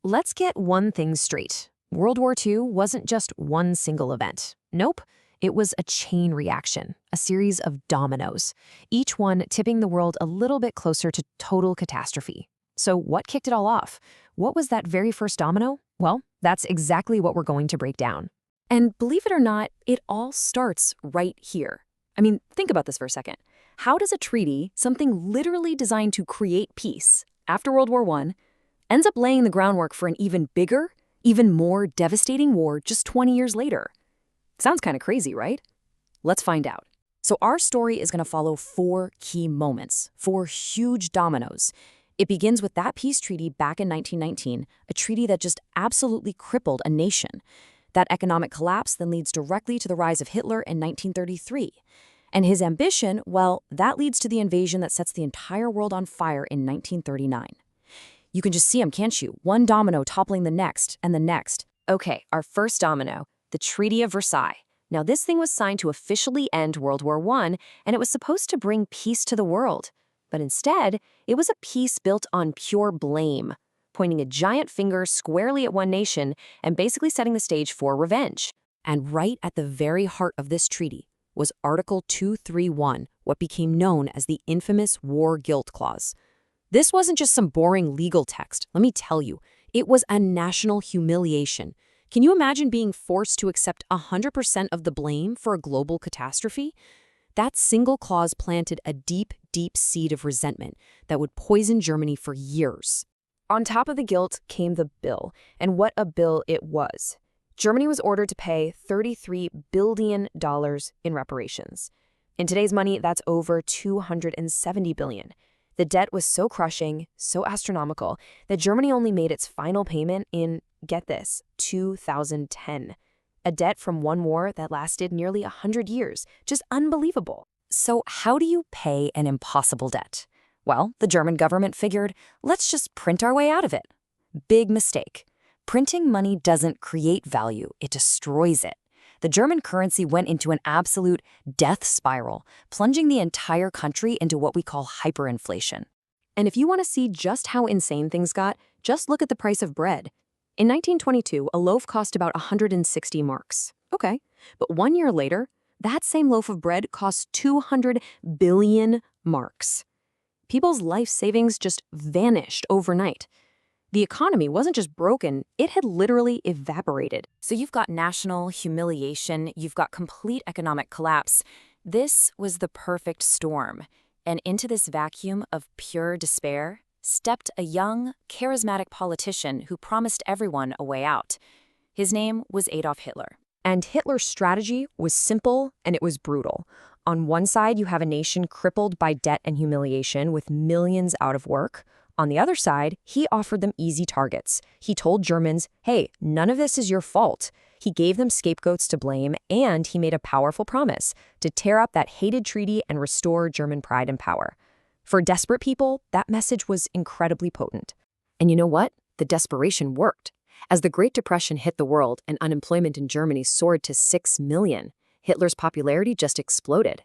Let's get one thing straight. World War II wasn't just one single event. Nope. It was a chain reaction, a series of dominoes, each one tipping the world a little bit closer to total catastrophe. So what kicked it all off? What was that very first domino? Well, that's exactly what we're going to break down. And believe it or not, it all starts right here. I mean, think about this for a second. How does a treaty, something literally designed to create peace after World War I, ends up laying the groundwork for an even bigger, even more devastating war just 20 years later? Sounds kind of crazy, right? Let's find out. So our story is going to follow 4 key moments, 4 huge dominoes. It begins with that peace treaty back in 1919, a treaty that just absolutely crippled a nation. That economic collapse then leads directly to the rise of Hitler in 1933. And his ambition, well, that leads to the invasion that sets the entire world on fire in 1939. You can just see them, can't you? One domino toppling the next and the next. Okay, our first domino, the Treaty of Versailles. Now, this thing was signed to officially end World War I, and it was supposed to bring peace to the world. But instead, it was a peace built on pure blame, pointing a giant finger squarely at one nation and basically setting the stage for revenge. And right at the very heart of this treaty was Article 231, what became known as the infamous War Guilt Clause. This wasn't just some boring legal text, let me tell you. It was a national humiliation. Can you imagine being forced to accept 100% of the blame for a global catastrophe? That single clause planted a deep, deep seed of resentment that would poison Germany for years. On top of the guilt came the bill, and what a bill it was. Germany was ordered to pay $33 billion in reparations. In today's money, that's over $270 billion. The debt was so crushing, so astronomical, that Germany only made its final payment in, get this, 2010. A debt from one war that lasted nearly 100 years. Just unbelievable. So how do you pay an impossible debt? Well, the German government figured, let's just print our way out of it. Big mistake. Printing money doesn't create value, it destroys it. The German currency went into an absolute death spiral, plunging the entire country into what we call hyperinflation. And if you want to see just how insane things got, just look at the price of bread. In 1922, a loaf cost about 160 marks. Okay, but 1 year later, that same loaf of bread costs 200 billion marks. People's life savings just vanished overnight. The economy wasn't just broken, it had literally evaporated. So you've got national humiliation, you've got complete economic collapse. This was the perfect storm. And into this vacuum of pure despair stepped a young, charismatic politician who promised everyone a way out. His name was Adolf Hitler. And Hitler's strategy was simple and it was brutal. On one side, you have a nation crippled by debt and humiliation with millions out of work. On the other side, he offered them easy targets. He told Germans, hey, none of this is your fault. He gave them scapegoats to blame, and he made a powerful promise to tear up that hated treaty and restore German pride and power. For desperate people, that message was incredibly potent. And you know what? The desperation worked. As the Great Depression hit the world and unemployment in Germany soared to 6 million, Hitler's popularity just exploded.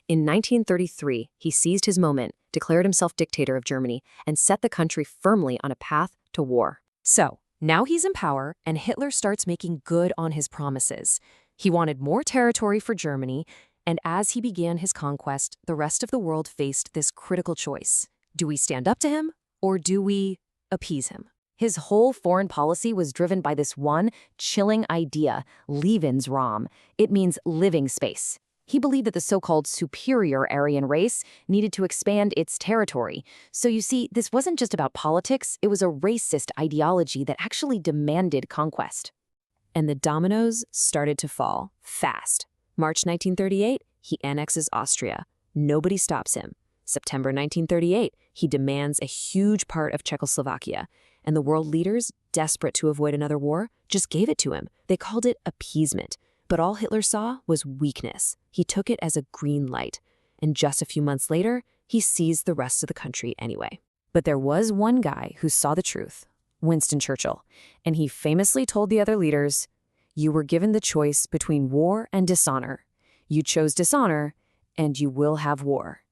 In 1933, he seized his moment, declared himself dictator of Germany, and set the country firmly on a path to war. So, now he's in power, and Hitler starts making good on his promises. He wanted more territory for Germany, and as he began his conquest, the rest of the world faced this critical choice. Do we stand up to him, or do we appease him? His whole foreign policy was driven by this one chilling idea, Lebensraum. It means living space. He believed that the so-called superior Aryan race needed to expand its territory. So you see, this wasn't just about politics, it was a racist ideology that actually demanded conquest. And the dominoes started to fall fast. March 1938, he annexes Austria. Nobody stops him. September 1938, he demands a huge part of Czechoslovakia. And the world leaders, desperate to avoid another war, just gave it to him. They called it appeasement. But all Hitler saw was weakness. He took it as a green light. And just a few months later, he seized the rest of the country anyway. But there was one guy who saw the truth, Winston Churchill. And he famously told the other leaders, you were given the choice between war and dishonor. You chose dishonor, and you will have war.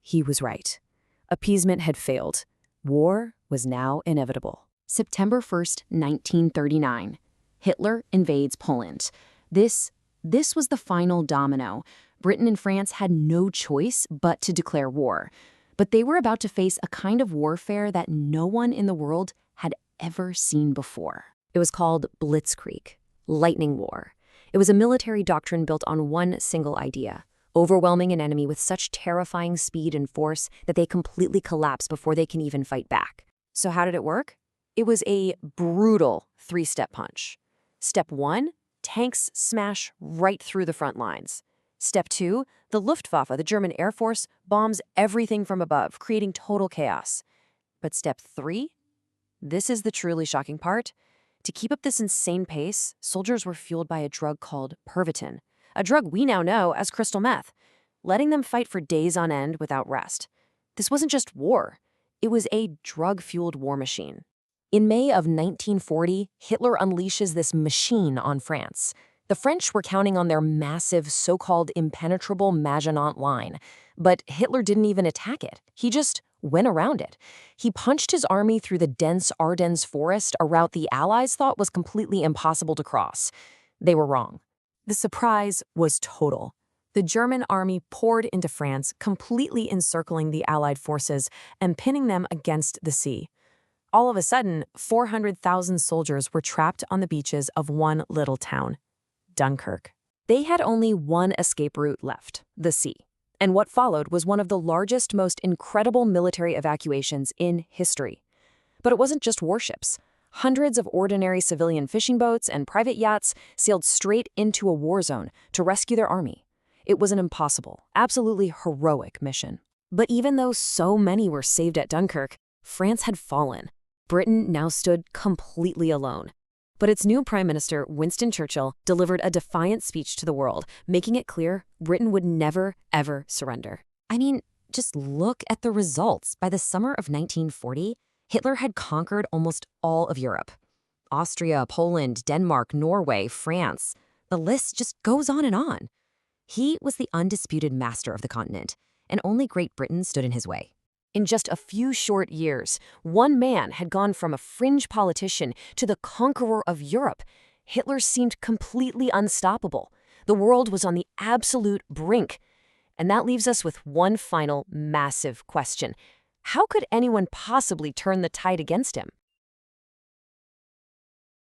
He was right. Appeasement had failed. War was now inevitable. September 1st, 1939. Hitler invades Poland. This was the final domino. Britain and France had no choice but to declare war. But they were about to face a kind of warfare that no one in the world had ever seen before. It was called Blitzkrieg, lightning war. It was a military doctrine built on one single idea: overwhelming an enemy with such terrifying speed and force that they completely collapse before they can even fight back. So how did it work? It was a brutal three-step punch. Step 1, tanks smash right through the front lines. Step 2, the Luftwaffe, the German Air Force, bombs everything from above, creating total chaos. But step 3? This is the truly shocking part. To keep up this insane pace, soldiers were fueled by a drug called Pervitin, a drug we now know as crystal meth, letting them fight for days on end without rest. This wasn't just war. It was a drug-fueled war machine. In May of 1940, Hitler unleashes this machine on France. The French were counting on their massive, so-called impenetrable Maginot Line, but Hitler didn't even attack it. He just went around it. He punched his army through the dense Ardennes forest, a route the Allies thought was completely impossible to cross. They were wrong. The surprise was total. The German army poured into France, completely encircling the Allied forces and pinning them against the sea. All of a sudden, 400,000 soldiers were trapped on the beaches of one little town, Dunkirk. They had only one escape route left: the sea. And what followed was one of the largest, most incredible military evacuations in history. But it wasn't just warships. Hundreds of ordinary civilian fishing boats and private yachts sailed straight into a war zone to rescue their army. It was an impossible, absolutely heroic mission. But even though so many were saved at Dunkirk, France had fallen. Britain now stood completely alone. But its new Prime Minister, Winston Churchill, delivered a defiant speech to the world, making it clear Britain would never, ever surrender. I mean, just look at the results. By the summer of 1940, Hitler had conquered almost all of Europe. Austria, Poland, Denmark, Norway, France. The list just goes on and on. He was the undisputed master of the continent, and only Great Britain stood in his way. In just a few short years, one man had gone from a fringe politician to the conqueror of Europe. Hitler seemed completely unstoppable. The world was on the absolute brink. And that leaves us with one final massive question. How could anyone possibly turn the tide against him?